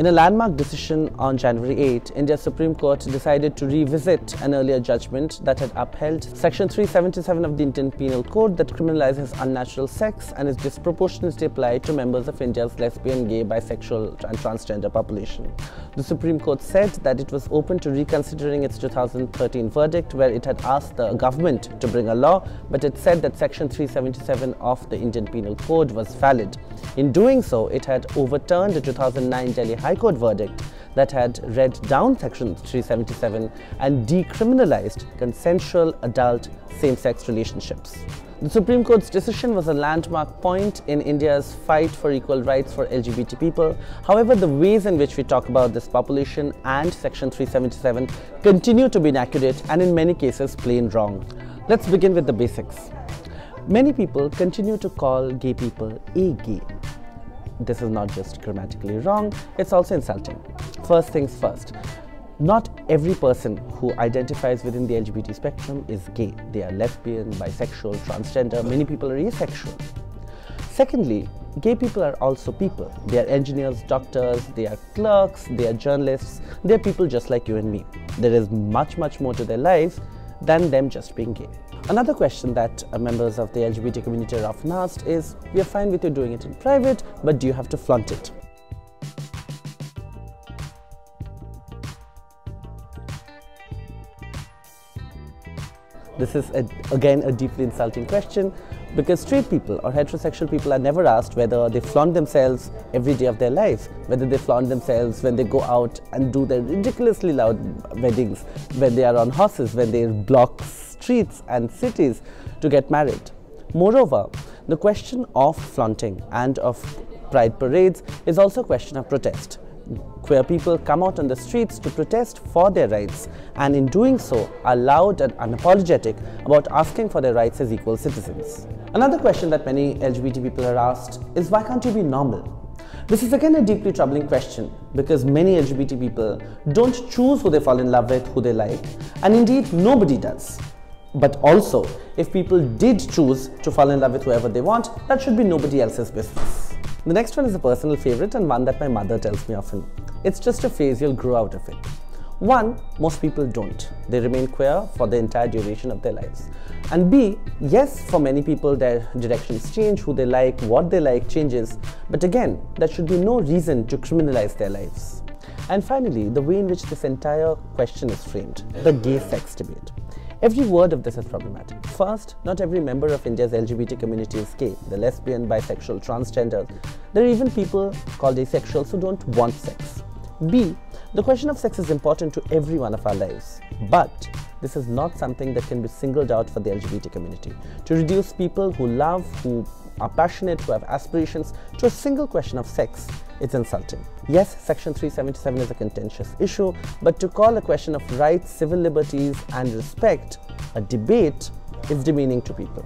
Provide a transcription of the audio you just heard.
In a landmark decision on January 8, India's Supreme Court decided to revisit an earlier judgment that had upheld Section 377 of the Indian Penal Code that criminalizes unnatural sex and is disproportionately applied to members of India's lesbian, gay, bisexual and transgender population. The Supreme Court said that it was open to reconsidering its 2013 verdict, where it had asked the government to bring a law, but it said that Section 377 of the Indian Penal Code was valid. In doing so, it had overturned the 2009 Delhi High Court verdict that had read down Section 377 and decriminalized consensual adult same-sex relationships. The Supreme Court's decision was a landmark point in India's fight for equal rights for LGBT people. However, the ways in which we talk about this population and Section 377 continue to be inaccurate and in many cases plain wrong. Let's begin with the basics. Many people continue to call gay people gay. This is not just grammatically wrong, it's also insulting. First things first, not every person who identifies within the LGBT spectrum is gay. They are lesbian, bisexual, transgender, many people are asexual. Secondly, gay people are also people. They are engineers, doctors, they are clerks, they are journalists, they are people just like you and me. There is much more to their lives than them just being gay. Another question that members of the LGBT community are often asked is, we are fine with you doing it in private, but do you have to flaunt it? This is again a deeply insulting question, because straight people or heterosexual people are never asked whether they flaunt themselves every day of their life, whether they flaunt themselves when they go out and do their ridiculously loud weddings, when they are on horses, when they block streets and cities to get married. Moreover, the question of flaunting and of pride parades is also a question of protest. Queer people come out on the streets to protest for their rights, and in doing so are loud and unapologetic about asking for their rights as equal citizens. Another question that many LGBT people are asked is, why can't you be normal? This is again a deeply troubling question, because many LGBT people don't choose who they fall in love with, who they like, and indeed nobody does. But also, if people did choose to fall in love with whoever they want, that should be nobody else's business. The next one is a personal favorite and one that my mother tells me often. It's just a phase, you'll grow out of it. One, most people don't. They remain queer for the entire duration of their lives. And B, yes, for many people their directions change, who they like, what they like changes. But again, there should be no reason to criminalize their lives. And finally, the way in which this entire question is framed, the gay sex debate. Every word of this is problematic. First, not every member of India's LGBT community is gay. The lesbian, bisexual, transgender. There are even people called asexuals who don't want sex. B, the question of sex is important to every one of our lives. But this is not something that can be singled out for the LGBT community. To reduce people who love, who are passionate, who have aspirations, to a single question of sex, it's insulting. Yes, Section 377 is a contentious issue, but to call a question of rights, civil liberties and respect a debate is demeaning to people.